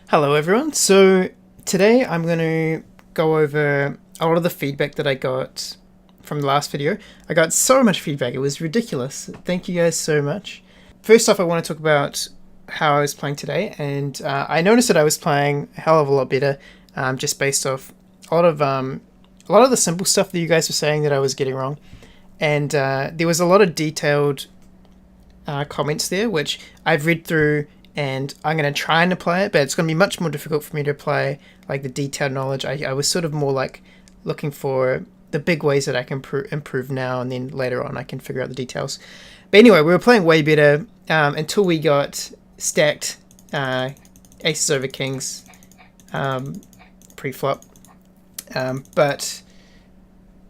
Hello everyone. So today I'm going to go over a lot of the feedback that I got from the last video. I got so much feedback, it was ridiculous. Thank you guys so much. First off, I want to talk about how I was playing today, and I noticed that I was playing a hell of a lot better, just based off a lot of the simple stuff that you guys were saying that I was getting wrong. And there was a lot of detailed comments there, which I've read through, and I'm going to try and apply it, but it's going to be much more difficult for me to apply like the detailed knowledge. I was sort of more like looking for the big ways that I can improve now, and then later on I can figure out the details. But anyway, we were playing way better until we got stacked aces over kings pre-flop. But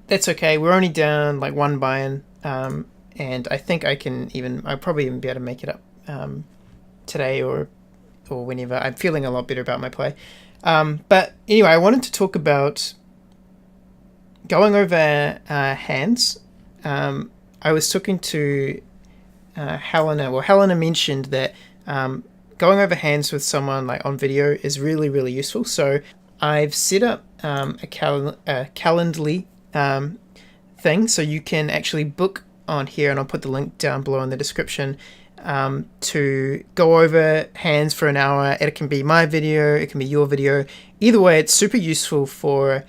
that's okay. We're only down like one buy-in, and I think I'll probably even be able to make it up today or whenever. I'm feeling a lot better about my play. But anyway, I wanted to talk about going over hands. I was talking to Helena. Well, Helena mentioned that going over hands with someone like on video is really, really useful. So I've set up a Calendly thing, so you can actually book on here, and I'll put the link down below in the description, to go over hands for an hour. It can be my video, it can be your video. Either way, it's super useful for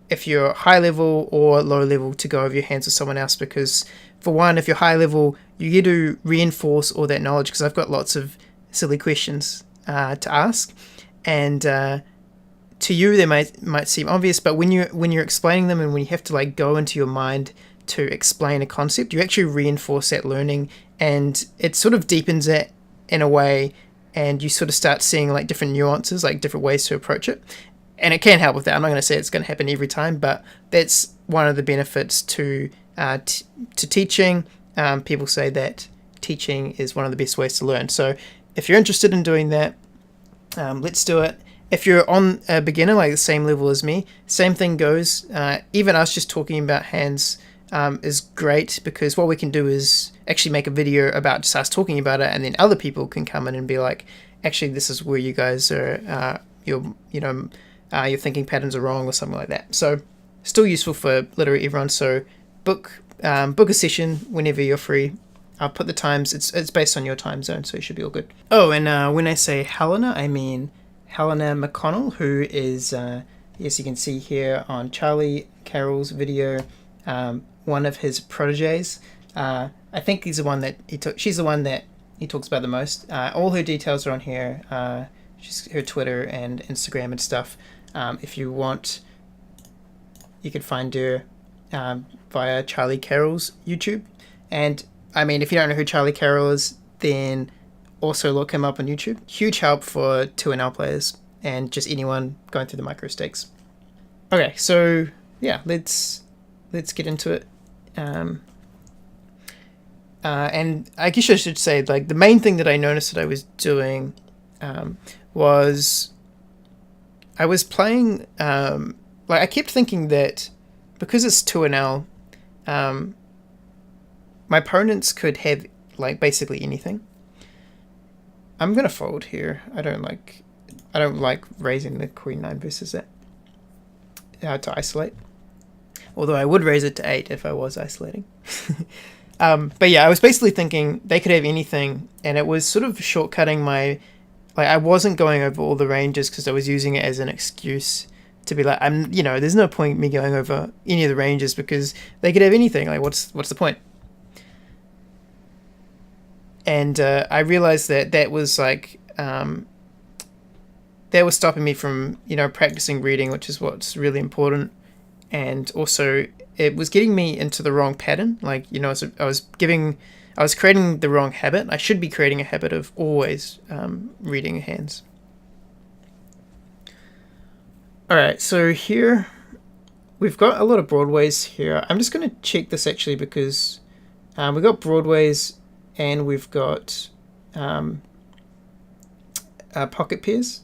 if you're high level or low level to go over your hands with someone else, because for one, if you're high level, you get to reinforce all that knowledge, because I've got lots of silly questions to ask, and to you they might seem obvious, but when you're explaining them, and when you have to like go into your mind to explain a concept, you actually reinforce that learning, and it sort of deepens it in a way, and you sort of start seeing like different nuances, like different ways to approach it. And it can help with that. I'm not going to say it's going to happen every time, but that's one of the benefits to teaching. People say that teaching is one of the best ways to learn. So if you're interested in doing that, let's do it. If you're on a beginner, like the same level as me, same thing goes. Even us just talking about hands is great, because what we can do is actually make a video about just us talking about it, and then other people can come in and be like, actually, this is where you guys are, your thinking patterns are wrong, or something like that. So still useful for literally everyone. So book a session whenever you're free. I'll put the times. It's based on your time zone, so you should be all good. Oh, and when I say Helena, I mean Helena McConnell, who is, yes, you can see here on Charlie Carrel's video, one of his proteges. I think she's the one that he talks about the most. All her details are on here. She's her Twitter and Instagram and stuff. If you want, you can find her via Charlie Carrel's YouTube. And I mean, if you don't know who Charlie Carrel is, then also look him up on YouTube. Huge help for 2NL players and just anyone going through the micro stakes. Okay, so yeah, let's get into it. And I guess I should say, like, the main thing that I noticed that I was doing was I was playing, like, I kept thinking that because it's 2NL, my opponents could have, like, basically anything. I'm gonna fold here. I don't like raising the queen 9 versus that to isolate. Although I would raise it to 8 if I was isolating. But yeah, I was basically thinking they could have anything, and it was sort of shortcutting my, like, I wasn't going over all the ranges because I was using it as an excuse to be like, there's no point me going over any of the ranges because they could have anything. Like, what's the point? And I realized that was like, that was stopping me from, practicing reading, which is what's really important. And also, it was getting me into the wrong pattern. Like, I was creating the wrong habit. I should be creating a habit of always reading hands. All right, so here we've got a lot of broadways here. I'm just going to check this actually, because we've got broadways and we've got pocket pairs.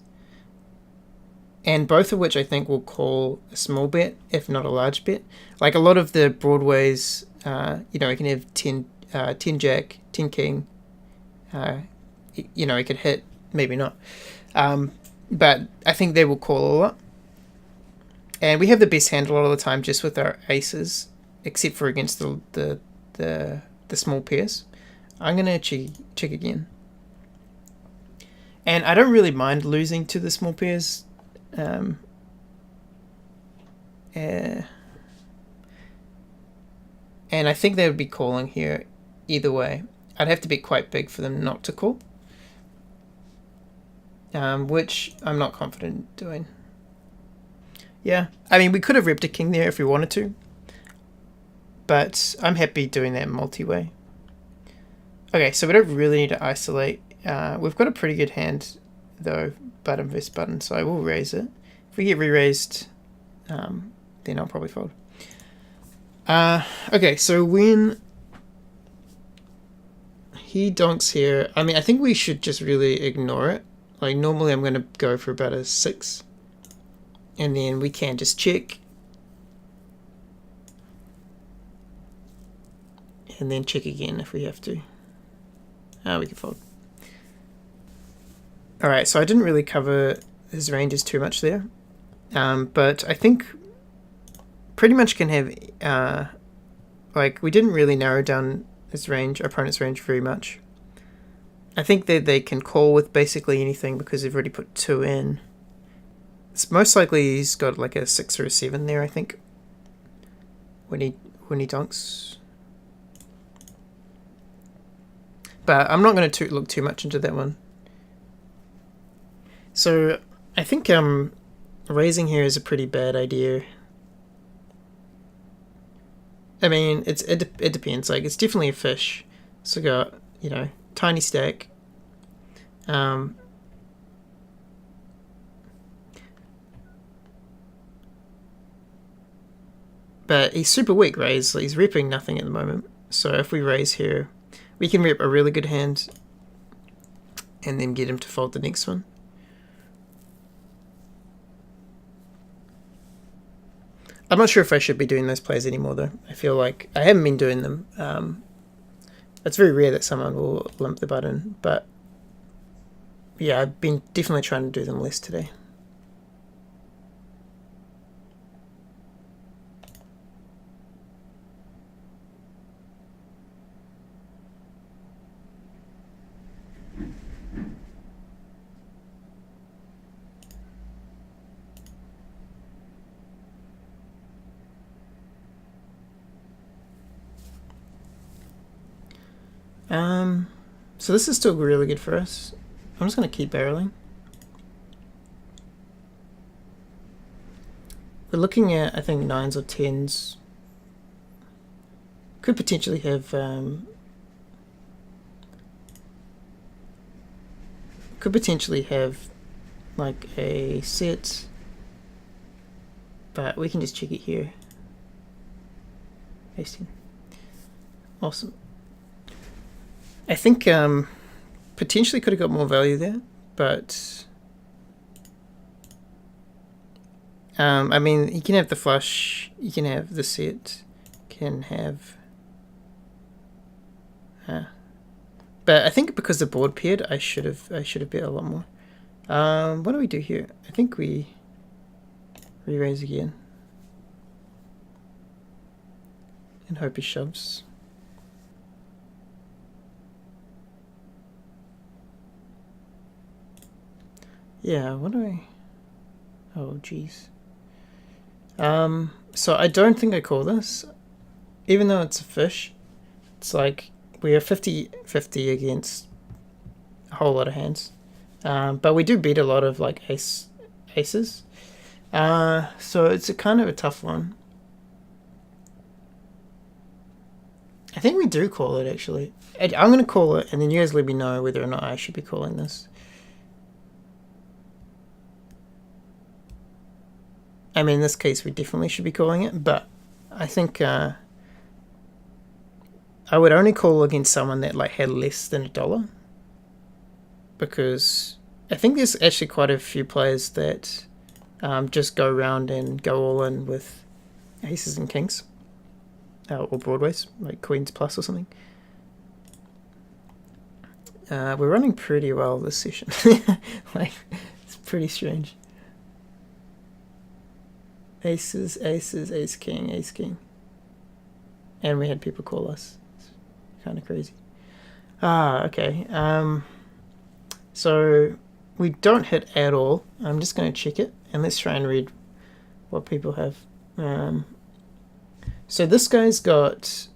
And both of which I think will call a small bet, if not a large bet. Like a lot of the broadways, you can have 10 jack, 10 king. It could hit, maybe not. But I think they will call a lot. And we have the best hand a lot of the time just with our aces, except for against the small pairs. I'm going to check again. And I don't really mind losing to the small pairs. And I think they would be calling here either way. I'd have to be quite big for them not to call. Which I'm not confident doing. Yeah, I mean, we could have ripped a king there if we wanted to. But I'm happy doing that multi-way. Okay, so we don't really need to isolate. We've got a pretty good hand, though, button versus button, so I will raise it. If we get re-raised, then I'll probably fold. Okay, so when he donks here, I mean, I think we should just really ignore it. Like, normally I'm going to go for about a 6. And then we can just check. And then check again if we have to. We can fold. Alright, so I didn't really cover his ranges too much there. But I think pretty much can have... like, we didn't really narrow down his range, opponent's range, very much. I think that they can call with basically anything because they've already put 2 in. It's most likely he's got like a 6 or a 7 there, I think. When he donks. But I'm not going to look too much into that one. So I think raising here is a pretty bad idea. I mean, it depends. Like, it's definitely a fish. So got, you know, tiny stack. But he's super weak, right? He's repping nothing at the moment. So if we raise here, we can rep a really good hand and then get him to fold the next one. I'm not sure if I should be doing those plays anymore, though. I feel like I haven't been doing them. It's very rare that someone will limp the button, but yeah, I've been definitely trying to do them less today. So this is still really good for us. I'm just going to keep barreling. We're looking at, I think, 9s or 10s. Could potentially have... could potentially have, like, a set. But we can just check it here. Ace 10. Awesome. I think potentially could have got more value there, but I mean, you can have the flush, you can have the set, can have, but I think because the board paired, I should have bet a lot more. What do we do here? I think we re-raise again and hope he shoves. Yeah, what do I... Oh, jeez. So I don't think I call this. Even though it's a fish, it's like we are 50-50 against a whole lot of hands. But we do beat a lot of like aces. So it's a kind of a tough one. I think we do call it, actually. I'm going to call it, and then you guys let me know whether or not I should be calling this. I mean, in this case, we definitely should be calling it, but I think I would only call against someone that like had less than $1, because I think there's actually quite a few players that just go around and go all in with aces and kings, or broadways, like queens plus or something. We're running pretty well this session. Like, pretty strange. Aces, aces, ace king, ace king. And we had people call us. It's kind of crazy. Okay. So we don't hit at all. I'm just going to check it, and let's try and read what people have. So this guy's got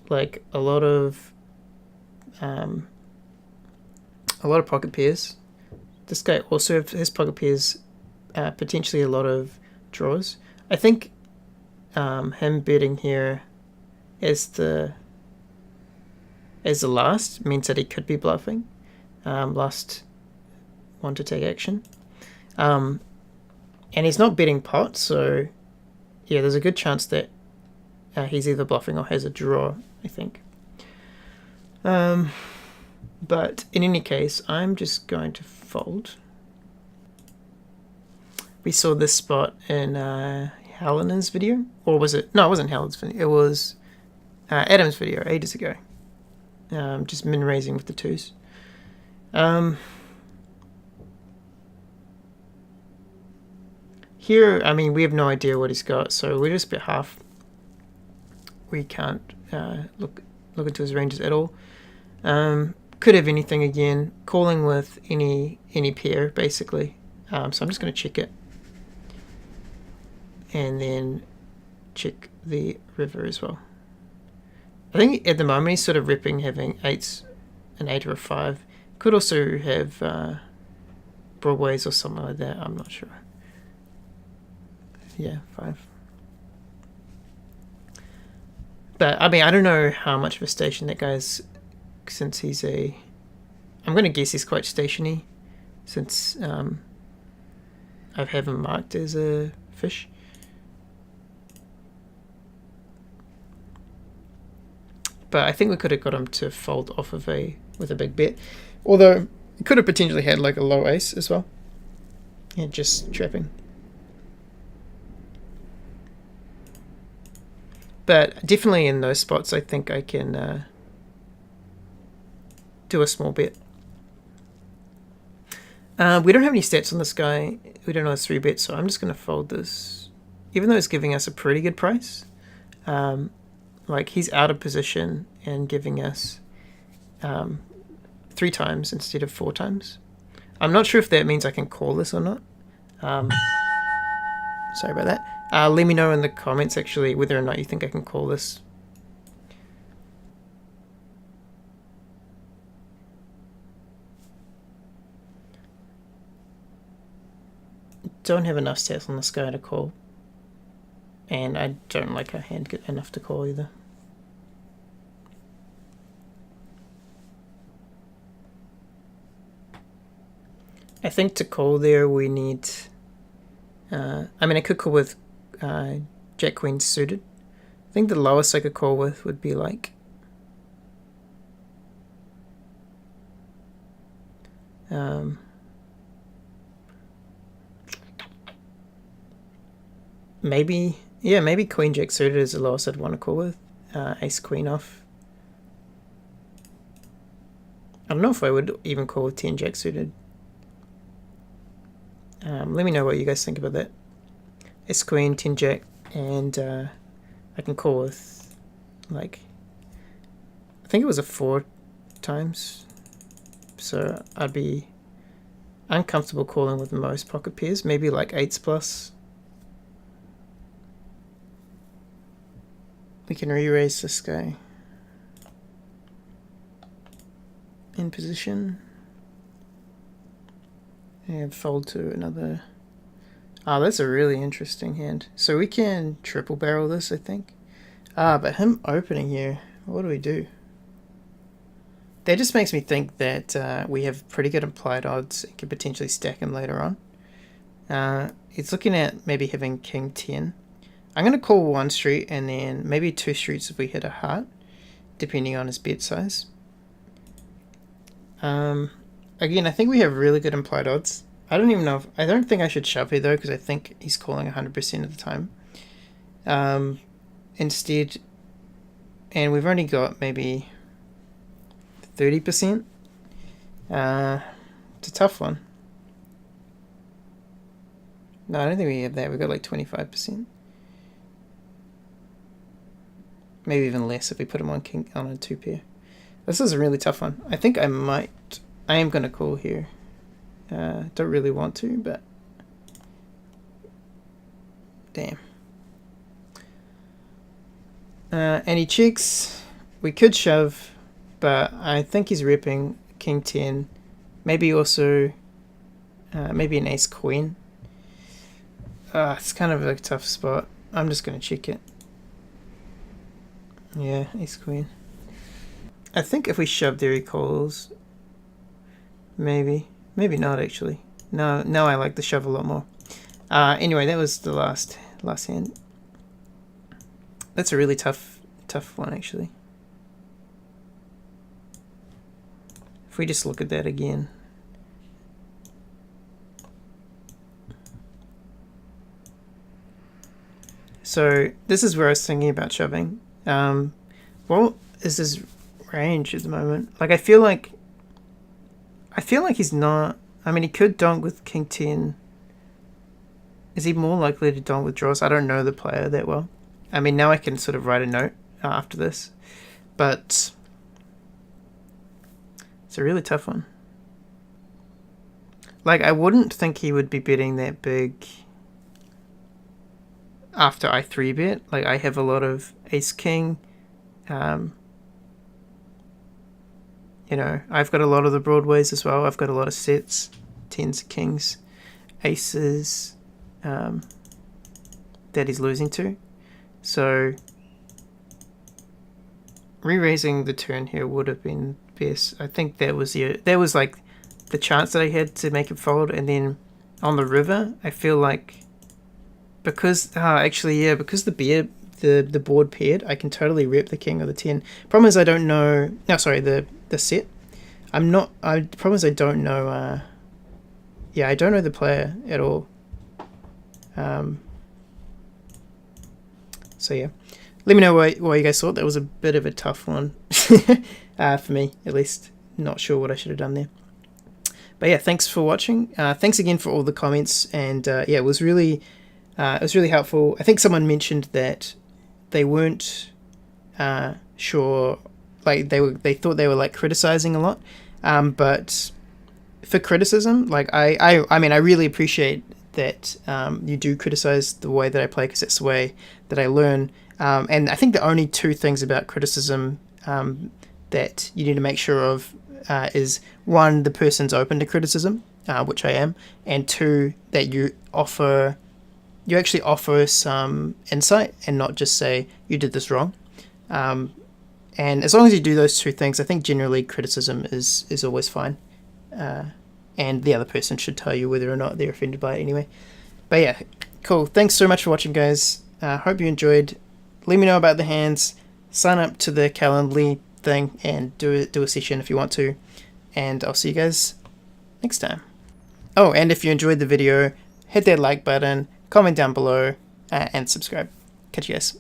like a lot of pocket pairs. This guy also has pocket pairs, potentially a lot of draws. I think him betting here as the last means that he could be bluffing. Last one to take action. And he's not betting pot, so yeah, there's a good chance that he's either bluffing or has a draw, I think. But in any case, I'm just going to fold. We saw this spot in Helena's video, or was it? No, it wasn't Helena's video. It was Adam's video ages ago. Just min raising with the twos. Here, I mean, we have no idea what he's got, so we just bet half. We can't look into his ranges at all. Could have anything again. Calling with any pair, basically. So I'm just going to check it. And then check the river as well. I think at the moment he's sort of ripping having eights, an 8 or a 5. Could also have broadways or something like that. I'm not sure. Yeah, 5. But I mean, I don't know how much of a station that guy's, since he's a. I'm going to guess he's quite stationy, since I've have him marked as a fish. But I think we could have got him to fold off of with a big bet. Although, he could have potentially had like a low ace as well. And just trapping. But definitely in those spots, I think I can do a small bet. We don't have any stats on this guy. We don't know his 3 bets, so I'm just going to fold this. Even though it's giving us a pretty good price. Like, he's out of position and giving us 3 times instead of 4 times. I'm not sure if that means I can call this or not. Sorry about that. Let me know in the comments, actually, whether or not you think I can call this. Don't have enough stats on this guy to call. And I don't like our hand good enough to call either. I think to call there we need... I mean, I could call with Jack Queen suited. I think the lowest I could call with would be like... maybe... Yeah, maybe Queen Jack suited is the lowest I'd want to call with. Ace Queen off. I don't know if I would even call with 10 Jack suited. Let me know what you guys think about that. Ace Queen, 10 Jack, and I can call with, like, I think it was a 4 times. So I'd be uncomfortable calling with most pocket pairs, maybe like 8s plus. We can re-raise this guy in position and fold to another. Ah, that's a really interesting hand. So we can triple barrel this, I think. But him opening here, what do we do? That just makes me think that we have pretty good implied odds and can potentially stack him later on. It's looking at maybe having king 10. I'm going to call 1 street and then maybe 2 streets if we hit a heart, depending on his bet size. Again, I think we have really good implied odds. I don't even know if... I don't think I should shove here though, because I think he's calling 100% of the time. Instead... And we've only got maybe 30%. It's a tough one. No, I don't think we have that. We've got like 25%. Maybe even less if we put him on king on a 2 pair. This is a really tough one. I think I am going to call here. Don't really want to, but damn. And he checks. We could shove, but I think he's ripping king 10. Maybe also, maybe an ace queen. It's kind of a tough spot. I'm just going to check it. Yeah, ace queen. I think if we shove there he calls. Maybe. Maybe not actually. No, I like the shove a lot more. Anyway, that was the last hand. That's a really tough one actually. If we just look at that again. So this is where I was thinking about shoving. What is his range at the moment? Like I feel like he's not. I mean, he could donk with king 10. Is he more likely to donk with draws? I don't know the player that well. I mean, now I can sort of write a note after this, but it's a really tough one. Like I wouldn't think he would be betting that big after I 3-bet. Like I have a lot of ace king. You know, I've got a lot of the broadways as well. I've got a lot of sets, 10s, kings, aces, that he's losing to. So re-raising the turn here would have been best. I think that was like the chance that I had to make it fold, and then on the river, I feel like because because the board paired, I can totally rep the king or the 10. Problem is I don't know. No, sorry, the set. Problem is I don't know. Yeah, I don't know the player at all. So yeah, let me know what you guys thought. That was a bit of a tough one for me, at least. Not sure what I should have done there. But yeah, thanks for watching. Thanks again for all the comments, and yeah, it was really helpful. I think someone mentioned that they weren't sure, like they thought they were like criticizing a lot, but for criticism, like I mean I really appreciate that you do criticize the way that I play, because it's the way that I learn. And I think the only two things about criticism that you need to make sure of is one, the person's open to criticism, which I am, and two, that you actually offer some insight and not just say you did this wrong. And as long as you do those two things, I think generally criticism is always fine. And the other person should tell you whether or not they're offended by it anyway. But yeah, cool. Thanks so much for watching, guys. Hope you enjoyed. Let me know about the hands. Sign up to the Calendly thing and do a session if you want to. And I'll see you guys next time. Oh, and if you enjoyed the video, hit that like button, comment down below, and subscribe. Catch you guys.